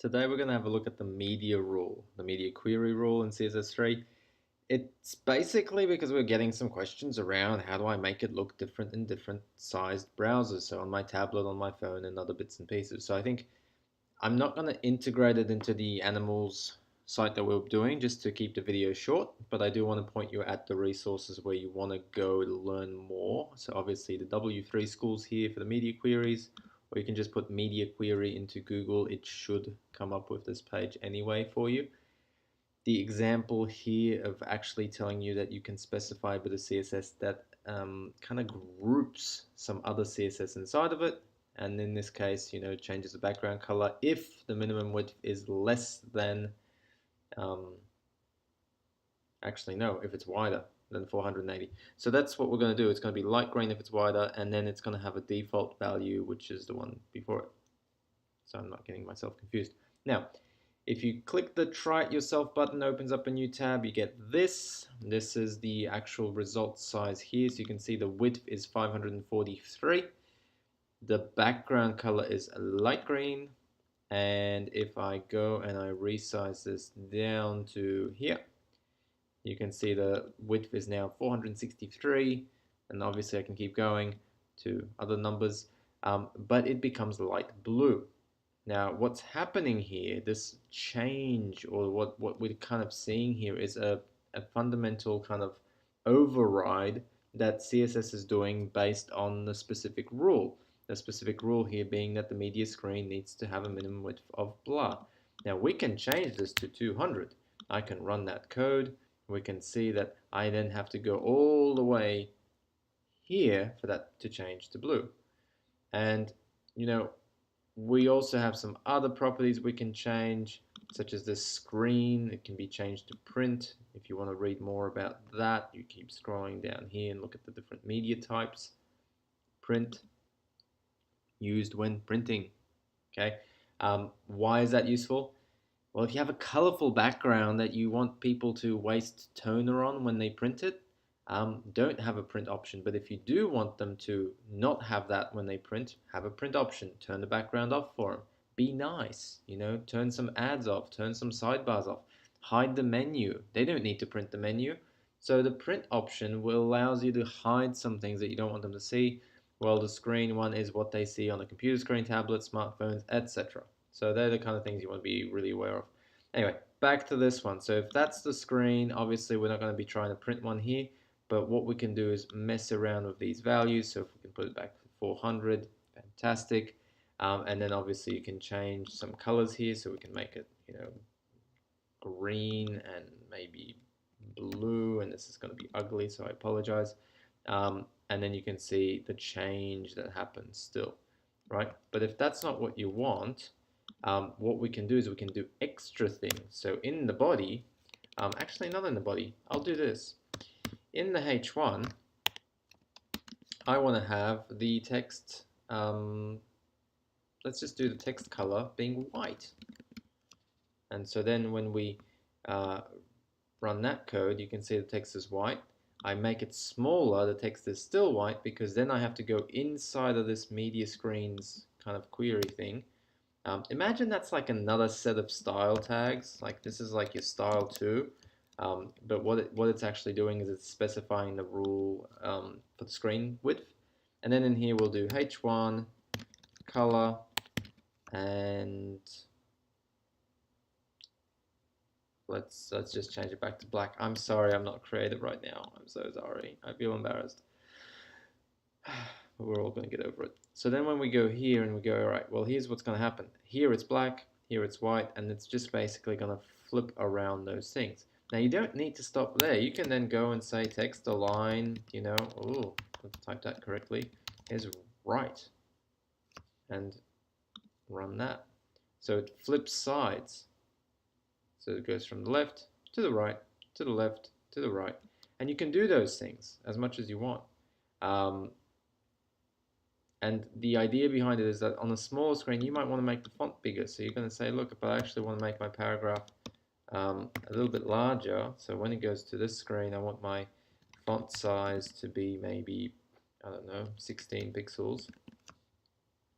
Today we're going to have a look at the media rule, the media query rule in CSS3. It's basically because we're getting some questions around how do I make it look different in different sized browsers, so on my tablet, on my phone, and other bits and pieces. So I think I'm not going to integrate it into the animals site that we're doing just to keep the video short, but I do want to point you at the resources where you want to go to learn more. So obviously the W3 schools here for the media queries, or you can just put media query into Google. It should come up with this page anyway for you. The example here of actually telling you that you can specify a bit of CSS that kind of groups some other CSS inside of it, and in this case, changes the background color if the minimum width is less than, actually no, if it's wider than 480. So that's what we're going to do. It's going to be light green if it's wider, and then it's going to have a default value, which is the one before it. So I'm not getting myself confused. Now, if you click the Try It Yourself button, opens up a new tab, you get this. This is the actual result size here. So you can see the width is 543. The background color is light green. And if I go and I resize this down to here, you can see the width is now 463. And obviously I can keep going to other numbers, but it becomes light blue. Now, what's happening here, this change, or what we're kind of seeing here is a fundamental kind of override that CSS is doing based on the specific rule. The specific rule here being that the media screen needs to have a minimum width of blah. Now, we can change this to 200. I can run that code. We can see that I then have to go all the way here for that to change to blue. And, we also have some other properties we can change, such as this screen. It can be changed to print. If you want to read more about that, you keep scrolling down here and look at the different media types. Print, used when printing. Okay, why is that useful? Well, if you have a colorful background that you want people to waste toner on when they print it, don't have a print option. But if you do want them to not have that when they print, have a print option. Turn the background off for them. Be nice, turn some ads off, turn some sidebars off, hide the menu. They don't need to print the menu. So the print option will allows you to hide some things that you don't want them to see. Well, the screen one is what they see on a computer screen, tablets, smartphones, etc. So they're the kind of things you want to be really aware of. Anyway, back to this one. So if that's the screen, obviously we're not going to be trying to print one here. But what we can do is mess around with these values. So if we can put it back to 400, fantastic. And then obviously you can change some colors here. So we can make it, green and maybe blue. And this is going to be ugly, so I apologize. And then you can see the change that happens still, right? But if that's not what you want, what we can do is we can do extra things. So in the body, actually not in the body, I'll do this. In the H1, I want to have the text, let's just do the text color being white. And so then when we run that code, you can see the text is white. I make it smaller, the text is still white, because then I have to go inside of this media screens kind of query thing. Imagine that's like another set of style tags, like this is like your style 2. But what it's actually doing is it's specifying the rule for the screen width. And then in here we'll do H1, color, and let's just change it back to black. I'm sorry, I'm not creative right now. I'm so sorry. I feel embarrassed. But we're all going to get over it. So then when we go here and we go, all right, well, here's what's going to happen. Here it's black, here it's white, and it's just basically going to flip around those things. Now you don't need to stop there. You can then go and say text align, oh, let's type that correctly, is right. And run that. So it flips sides. So it goes from the left to the right, to the left, to the right. And you can do those things as much as you want. And the idea behind it is that on a smaller screen, you might want to make the font bigger. So you're going to say, look, if I actually want to make my paragraph a little bit larger, so when it goes to this screen, I want my font size to be maybe, I don't know, 16 pixels.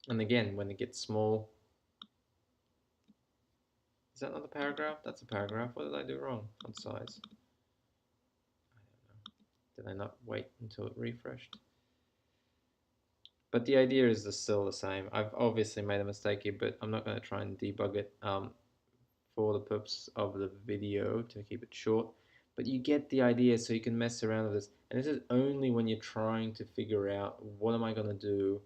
And again, when it gets small, that not a paragraph? That's a paragraph. What did I do wrong on size? I don't know. Did I not wait until it refreshed? But the idea is still the same. I've obviously made a mistake here, but I'm not going to try and debug it for the purpose of the video to keep it short. But you get the idea, so you can mess around with this. And this is only when you're trying to figure out what am I going to do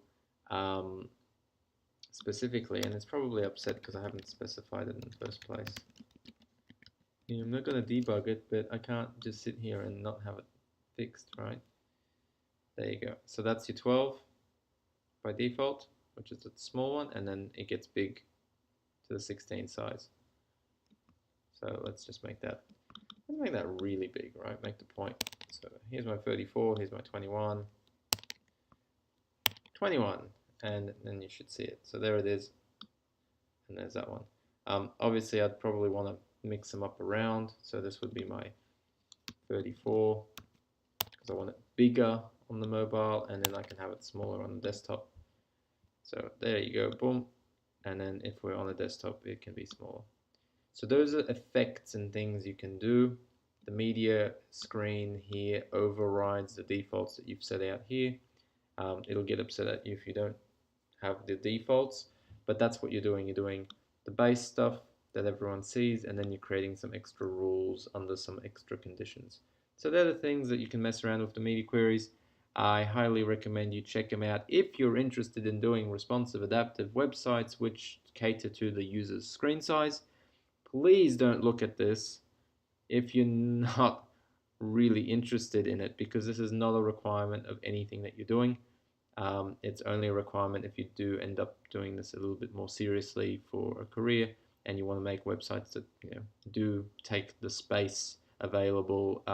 specifically. And it's probably upset because I haven't specified it in the first place. I'm not going to debug it, but I can't just sit here and not have it fixed, right? There you go. So that's your 12 by default, which is a small one, and then it gets big to the 16 size. So let's just make that really big, right? Make the point. So here's my 34, here's my 21, and then you should see it. So there it is, and there's that one. Obviously, I'd probably want to mix them up around. So this would be my 34, because I want it bigger on the mobile, and then I can have it smaller on the desktop. So there you go, boom. And then if we're on the desktop, it can be smaller. So those are effects and things you can do. The media screen here overrides the defaults that you've set out here. It'll get upset at you if you don't have the defaults, but that's what you're doing. You're doing the base stuff that everyone sees, and then you're creating some extra rules under some extra conditions. So they're the things that you can mess around with the media queries. I highly recommend you check them out if you're interested in doing responsive adaptive websites which cater to the user's screen size. Please don't look at this if you're not really interested in it, because this is not a requirement of anything that you're doing. It's only a requirement if you do end up doing this a little bit more seriously for a career and you want to make websites that do take the space available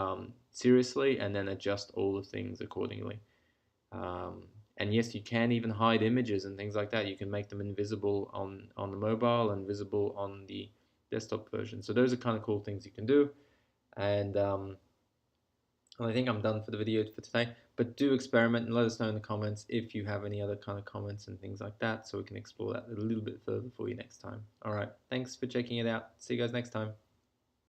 seriously, and then adjust all the things accordingly. And yes, you can even hide images and things like that. You can make them invisible on the mobile and visible on the desktop version. So those are kind of cool things you can do. And I think I'm done for the video for today, but do experiment and let us know in the comments if you have any other kind of comments and things like that, so we can explore that a little bit further for you next time. All right, thanks for checking it out. See you guys next time.